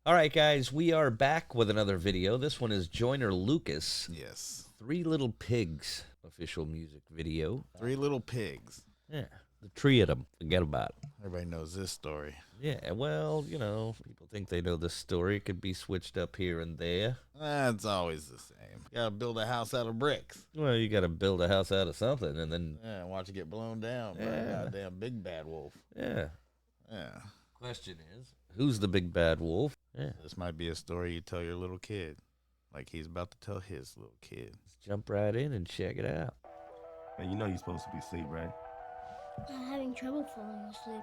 All right, guys, we are back with another video. This one is Joyner Lucas. Yes. Three Little Pigs official music video. Three Little Pigs. Yeah, the three of them. Forget about it. Everybody knows this story. Yeah, well, you know, people think they know this story. It could be switched up here and there. It's always the same. You gotta build a house out of bricks. Well, you got to build a house out of something, and then... Yeah, watch it get blown down by a goddamn big bad wolf. Yeah. Yeah. Question is, who's the big bad wolf? Yeah. This might be a story you tell your little kid. Like he's about to tell his little kid. Let's jump right in and check it out. Man, you know you're supposed to be asleep, right? I'm having trouble falling asleep.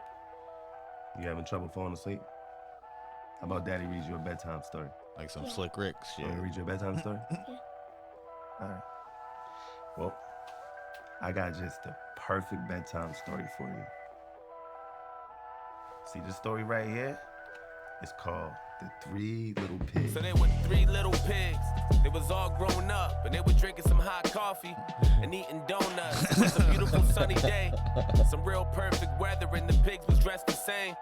You having trouble falling asleep? How about Daddy reads you a bedtime story? Like some Slick Rick shit. Want me to read you a bedtime story? Yeah. All right. Well, I got just the perfect bedtime story for you. See this story right here? It's called The Three Little Pigs. So they were three little pigs. They was all grown up, and they were drinking some hot coffee and eating donuts. It was a beautiful sunny day, some real perfect weather, and the pigs was dressed the same,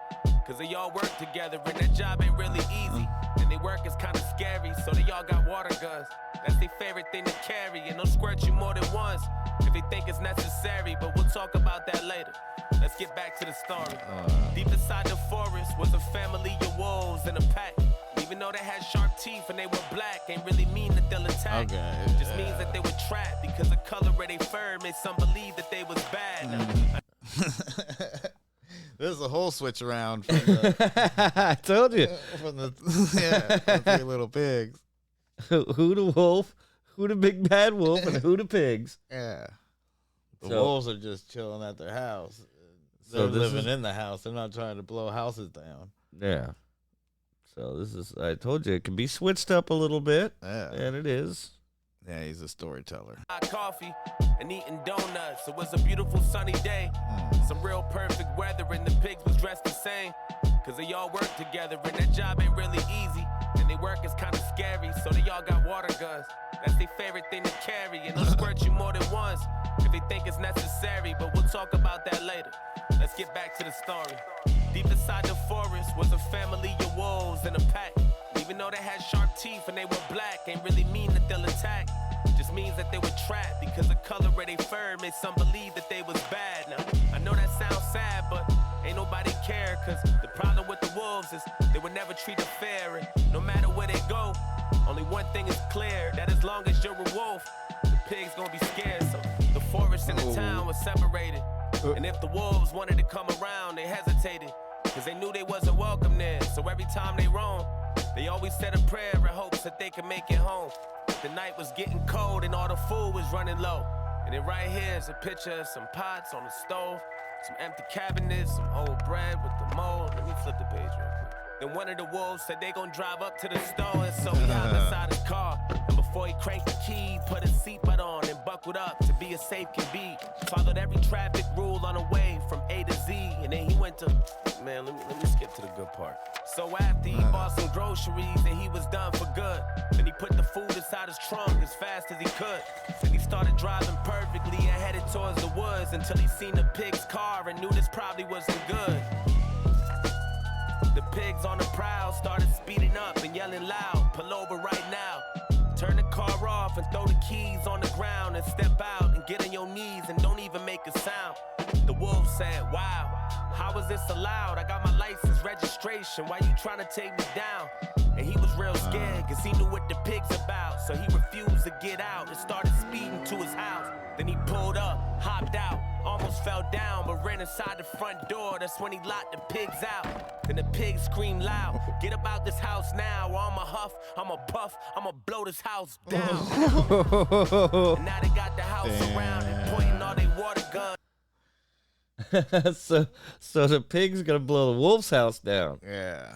cause they all work together, and that job ain't really easy, and they work is kinda scary, so they all got water guns. That's their favorite thing to carry, and they'll squirt you more than once if they think it's necessary, but we'll talk about that later. Let's get back to the story. Deep inside the forest was a family of wolves and a pack. Even though they had sharp teeth and they were black, ain't really mean that they'll attack. Okay, Just means that they were trapped because the color of their fur made some believe that they was bad. There's a whole switch around from the, I told you. from the Three Little Pigs. Who the wolf, who the big bad wolf, and who the pigs. Yeah. The So- wolves are just chilling at their house. So They're this living is- in the house. They're not trying to blow houses down. Yeah. So this is, I told you, it can be switched up a little bit, Yeah. and it is. Yeah, he's a storyteller. Hot coffee and eating donuts. It was a beautiful sunny day, some real perfect weather, and the pigs was dressed the same, cause they all work together, and that job ain't really easy, and they work is kinda scary, so they all got water guns. That's their favorite thing to carry, and they'll squirt you more than once if they think it's necessary, but we'll talk about that later. Let's get back to the story. Deep inside the forest was a family of wolves and a pack. Even though they had sharp teeth and they were black, ain't really mean that they'll attack. Just means that they were trapped because the color of their fur made some believe that they was bad. Now, I know that sounds sad, but ain't nobody care, cause the problem with the wolves is they were never treated fair, and no matter where they go, only one thing is clear, that as long as you're a wolf, the pigs gonna be scared. So the forest and the town was separated, and if the wolves wanted to come around, they hesitated, cause they knew they wasn't welcome there. So every time they roamed, they always said a prayer in hopes that they could make it home. The night was getting cold and all the food was running low. And then right here is a picture of some pots on the stove, some empty cabinets, some old bread with the mold. Let me flip the page real quick. Then one of the wolves said they gon' drive up to the store, and so he hopped inside his car. And before he cranked the key, put his seatbelt on and buckled up to be as safe can be. Followed every traffic rule on the way from A to Z, and then he went to, man, let me skip to the good part. So after he bought some groceries and he was done for good, then he put the food inside his trunk as fast as he could. Then he started driving perfectly and headed towards the woods until he seen the pig's car and knew this probably wasn't good. The pigs on the prowl started speeding up and yelling loud, pull over right now. Turn the car off and throw the keys on the ground and step out and get on your knees and don't even make a sound. The wolf said, wow, how is this allowed? I got my license, registration, why you trying to take me down? And he was real scared cause he knew what the pig's about, so he refused to get out and started speeding to his house. Then he pulled up, hopped out, almost fell down, but ran inside the front door. That's when he locked the pigs out. Then the pigs screamed loud, get about this house now, or I'ma huff, I'ma puff, I'ma blow this house down. And now they got the house around and pointing all they water guns. so the pig's gonna blow the wolf's house down. Yeah.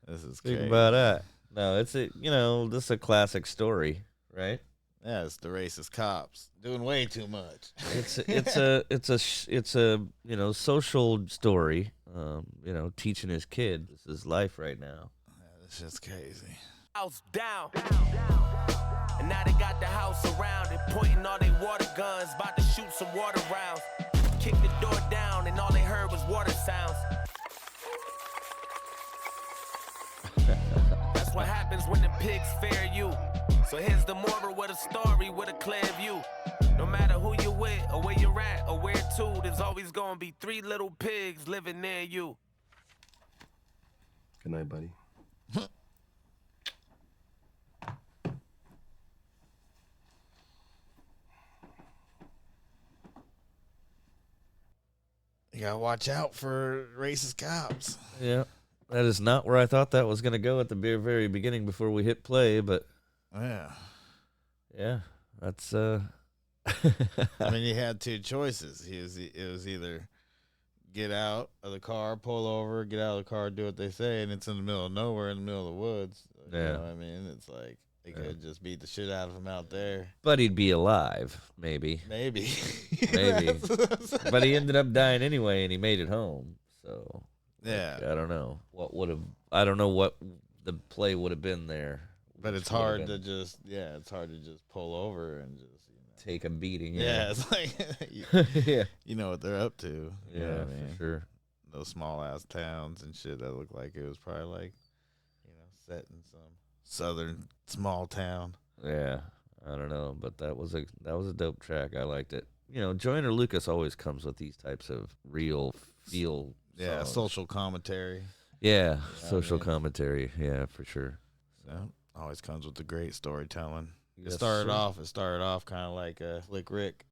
This is Think crazy. about that. No, it's a, you know, this is a classic story, right? Yeah, it's the racist cops doing way too much. It's a you know, social story. You know, teaching his kid this is life right now. Yeah, this shit's crazy. House down. And now they got the house around and pointing all they water guns, about to shoot some water rounds. Kicked the door down and all they heard was water sounds. That's what happens when the pigs fare you. So here's the moral with a story with a clear view. No matter who you with or where you're at or where to, there's always gonna be 3 little pigs living near you. Good night, buddy. You gotta watch out for racist cops. Yeah, that is not where I thought that was going to go at the very beginning before we hit play, but Yeah. yeah, that's I mean, he had 2 choices. It was either get out of the car, pull over, get out of the car, do what they say, and it's in the middle of nowhere, in the middle of the woods. You Yeah. know what I mean? It's like they could just beat the shit out of him out there. but he'd be alive, maybe. Maybe. Maybe. But he ended up dying anyway, and he made it home. So Yeah. I don't know I don't know what the play would have been there. But it's Which would have hard to been it's hard to just pull over and just, take a beating. Yeah, it's like, Yeah, you know what they're up to. You know yeah, what I mean? for sure. Those small ass towns and shit that looked like it was probably like, set in some southern small town. Yeah, I don't know, but that was a dope track. I liked it. Joyner Lucas always comes with these types of real feel. Yeah, songs. social commentary. Yeah, I social mean- commentary. Yeah, for sure. So always comes with the great storytelling. Yes, It started sir. off kind of like a Slick Rick